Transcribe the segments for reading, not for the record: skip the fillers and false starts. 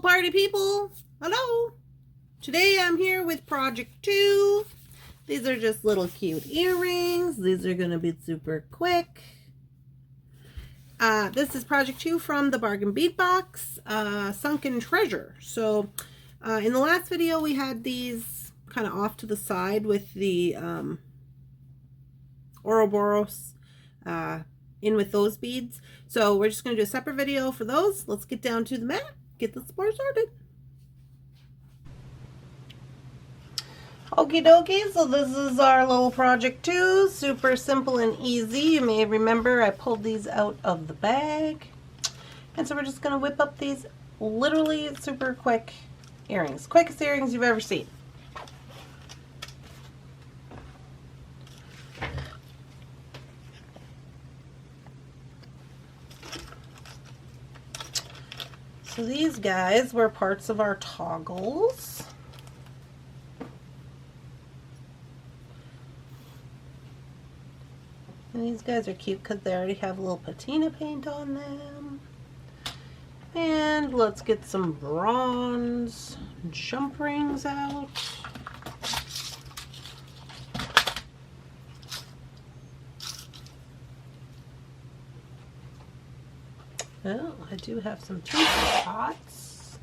Hello, party people. Hello. Today I'm here with project 2. These are just little cute earrings. These are going to be super quick. This is project 2 from the Bargain Bead Box, Sunken Treasure. So in the last video we had these kind of off to the side with the Ouroboros in with those beads. So we're just going to do a separate video for those. Let's get down to the mat, get this part started. Okie dokie, so this is our little project 2, super simple and easy. You may remember I pulled these out of the bag. And so we're just going to whip up these literally super quick earrings. Quickest earrings you've ever seen. So these guys were parts of our toggles. And these guys are cute because they already have a little patina paint on them. And let's get some bronze jump rings out. Well, I do have some tinky tots.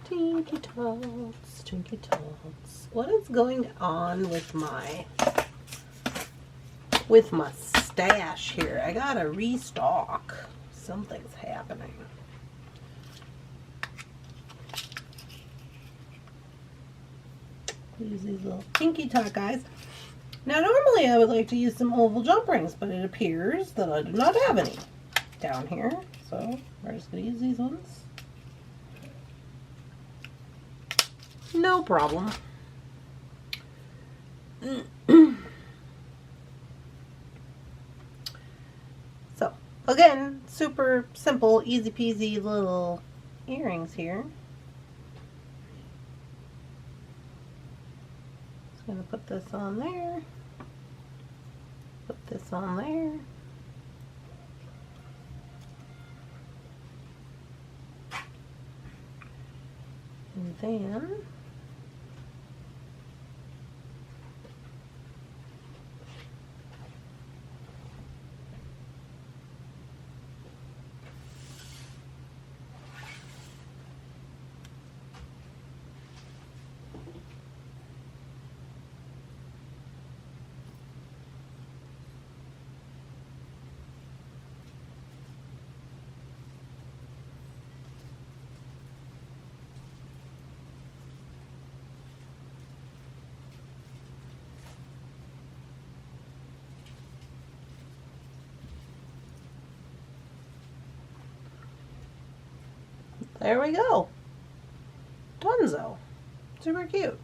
Tinky tots, tinky tots. What is going on with my stash here? I gotta restock. Something's happening. Use these little tinky tot guys. Now normally I would like to use some oval jump rings, but it appears that I do not have any down here, so we're just going to use these ones. No problem. So again, super simple, easy peasy little earrings here. Just going to put this on there, put this on there. And then there we go. Dunzo. Super cute.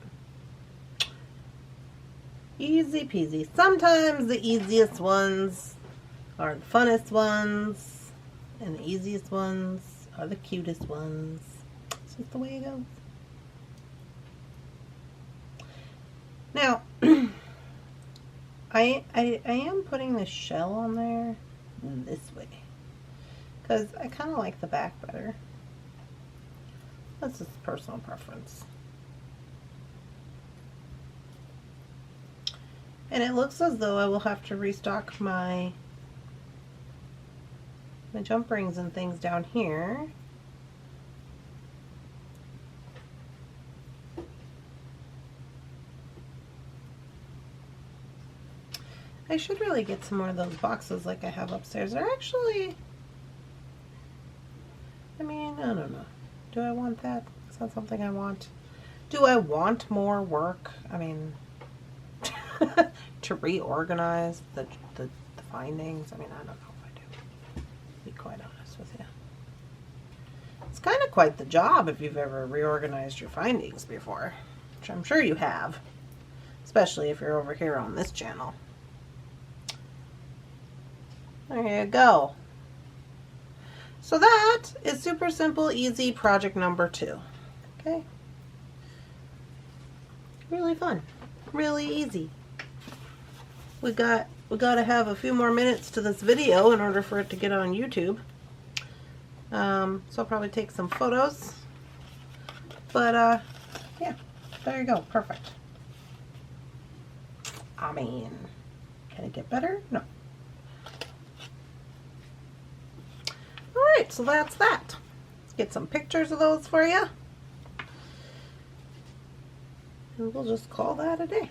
Easy peasy. Sometimes the easiest ones are the funnest ones, and the easiest ones are the cutest ones. It's just the way it goes. Now, I am putting the shell on there this way because I kind of like the back better. That's just personal preference. And it looks as though I will have to restock my jump rings and things down here. I should really get some more of those boxes like I have upstairs. They're actually, I mean, I don't know. Do I want that? Is that something I want? Do I want more work? I mean, to reorganize the findings? I mean, I don't know if I do, to be quite honest with you. It's kind of quite the job if you've ever reorganized your findings before, which I'm sure you have, especially if you're over here on this channel. There you go. So that is super simple, easy project number 2. Okay. Really fun. Really easy. We got to have a few more minutes to this video in order for it to get on YouTube. So I'll probably take some photos. But yeah, there you go. Perfect. I mean, can it get better? No. Alright, so that's that. Let's get some pictures of those for you. And we'll just call that a day.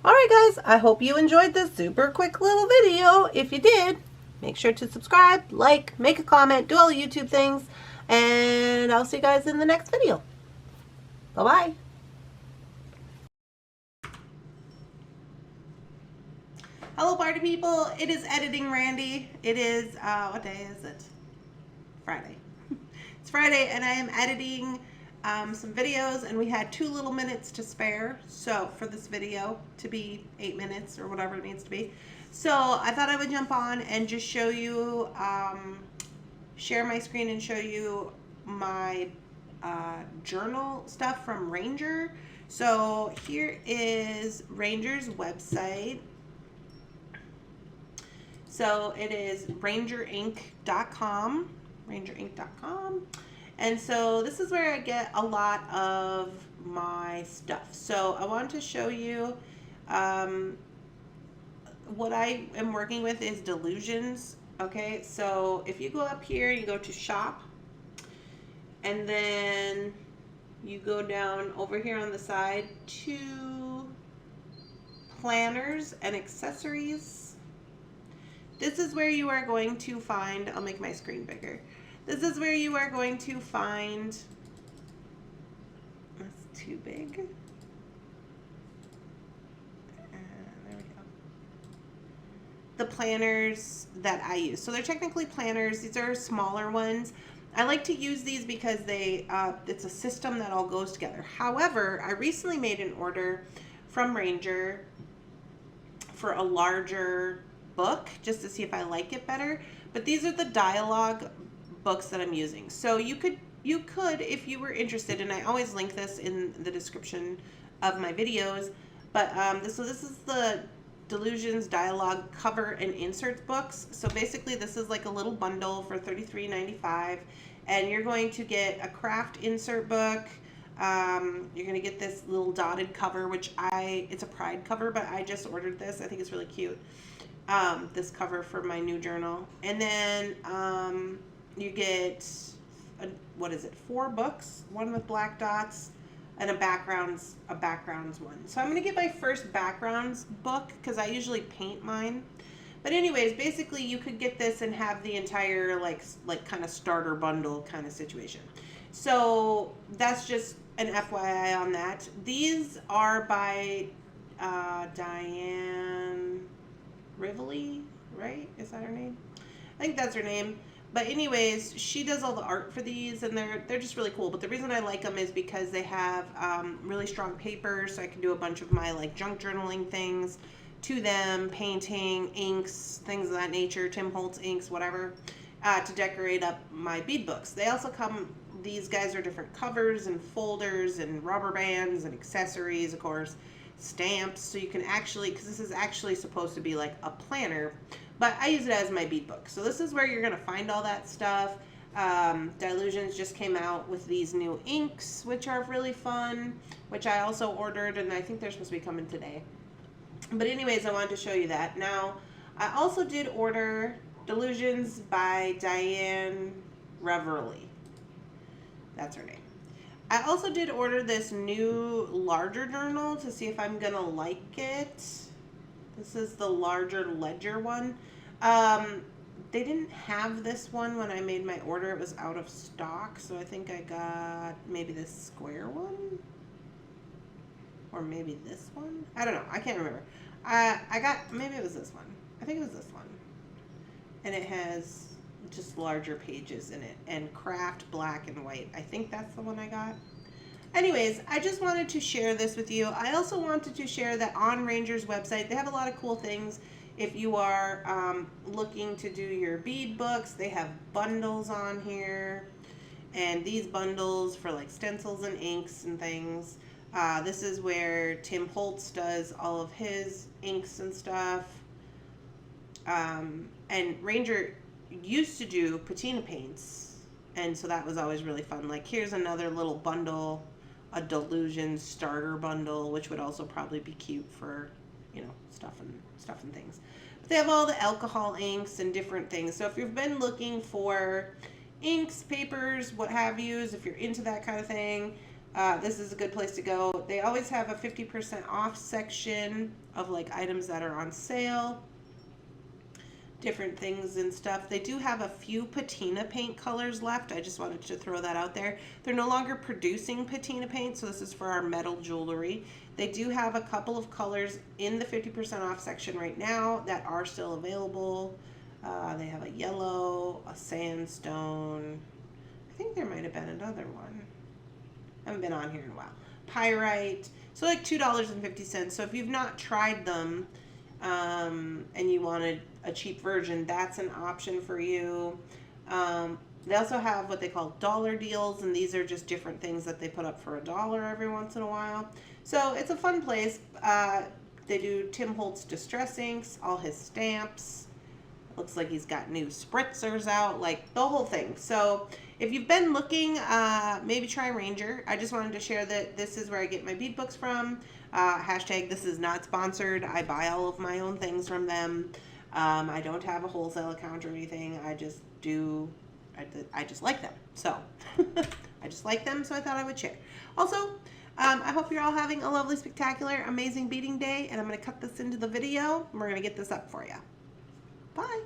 Alright guys, I hope you enjoyed this super quick little video. If you did, make sure to subscribe, like, make a comment, do all the YouTube things, and I'll see you guys in the next video. Bye-bye. Hello party people, it is Editing Randy. It is, what day is it? Friday. It's Friday and I am editing some videos, and we had 2 little minutes to spare, so for this video to be 8 minutes or whatever it needs to be. So I thought I would jump on and just show you, share my screen and show you my journal stuff from Ranger. So here is Ranger's website. So it is rangerinc.com, rangerinc.com. And so this is where I get a lot of my stuff. So I want to show you what I am working with is Dylusions. Okay, so if you go up here, you go to shop, and then you go down over here on the side to planners and accessories. This is where you are going to find, I'll make my screen bigger. This is where you are going to find, that's too big. There we go. The planners that I use. So they're technically planners. These are smaller ones. I like to use these because they, it's a system that all goes together. However, I recently made an order from Ranger for a larger book just to see if I like it better. But these are the dialogue books that I'm using. So you could if you were interested, and I always link this in the description of my videos, but so this is the Dylusions Dyalog cover and inserts books. So basically this is like a little bundle for $33.95, and you're going to get a craft insert book. You're going to get this little dotted cover, which it's a Pride cover, but I just ordered this. I think it's really cute. This cover for my new journal. And then you get, what is it, 4 books, one with black dots, and a backgrounds one. So I'm going to get my first backgrounds book because I usually paint mine. But anyways, basically you could get this and have the entire like kind of starter bundle kind of situation. So that's just an FYI on that. These are by Diane Rivoli, right? Is that her name? I think that's her name. But anyways, she does all the art for these, and they're just really cool. But the reason I like them is because they have really strong paper, so I can do a bunch of my like junk journaling things to them, painting, inks, things of that nature, Tim Holtz inks, whatever, to decorate up my bead books. They also come, these guys are different covers and folders and rubber bands and accessories, of course, stamps, so you can actually, because this is actually supposed to be like a planner, but I use it as my bead book. So this is where you're going to find all that stuff. Dylusions just came out with these new inks, which are really fun, which I also ordered, and I think they're supposed to be coming today. But anyways, I wanted to show you that. Now, I also did order Dylusions by Diane Reverly. That's her name. I also did order this new larger journal to see if I'm going to like it. This is the larger ledger one. They didn't have this one when I made my order. It was out of stock, so I think I got maybe this square one. Or maybe this one? I don't know. I can't remember. I got, maybe it was this one. I think it was this one. And it has just larger pages in it. And craft black and white. I think that's the one I got. Anyways, I just wanted to share this with you. I also wanted to share that on Ranger's website, they have a lot of cool things. If you are looking to do your bead books, they have bundles on here. And these bundles for like stencils and inks and things. This is where Tim Holtz does all of his inks and stuff. And Ranger used to do patina paints, and so that was always really fun. Like, here's another little bundle, a Dylusions starter bundle, which would also probably be cute for, you know, stuff and things. But they have all the alcohol inks and different things. So if you've been looking for inks, papers, what have yous, if you're into that kind of thing, this is a good place to go. They always have a 50% off section of like items that are on sale, different things and stuff. They do have a few patina paint colors left. I just wanted to throw that out there. They're no longer producing patina paint, so this is for our metal jewelry. They do have a couple of colors in the 50% off section right now that are still available. They have a yellow, a sandstone. I think there might have been another one. I haven't been on here in a while. Pyrite. So like $2.50. So if you've not tried them, and you wanted a cheap version, that's an option for you. They also have what they call dollar deals, and these are just different things that they put up for $1 every once in a while. So it's a fun place. They do Tim Holtz Distress Inks, all his stamps. Looks like he's got new spritzers out, like the whole thing. So if you've been looking, maybe try Ranger. I just wanted to share that this is where I get my bead books from. Hashtag this is not sponsored. I buy all of my own things from them. I don't have a wholesale account or anything. I just do. I just like them. So I just like them, so I thought I would share. Also, I hope you're all having a lovely, spectacular, amazing beading day, and I'm going to cut this into the video, and we're going to get this up for you. Bye.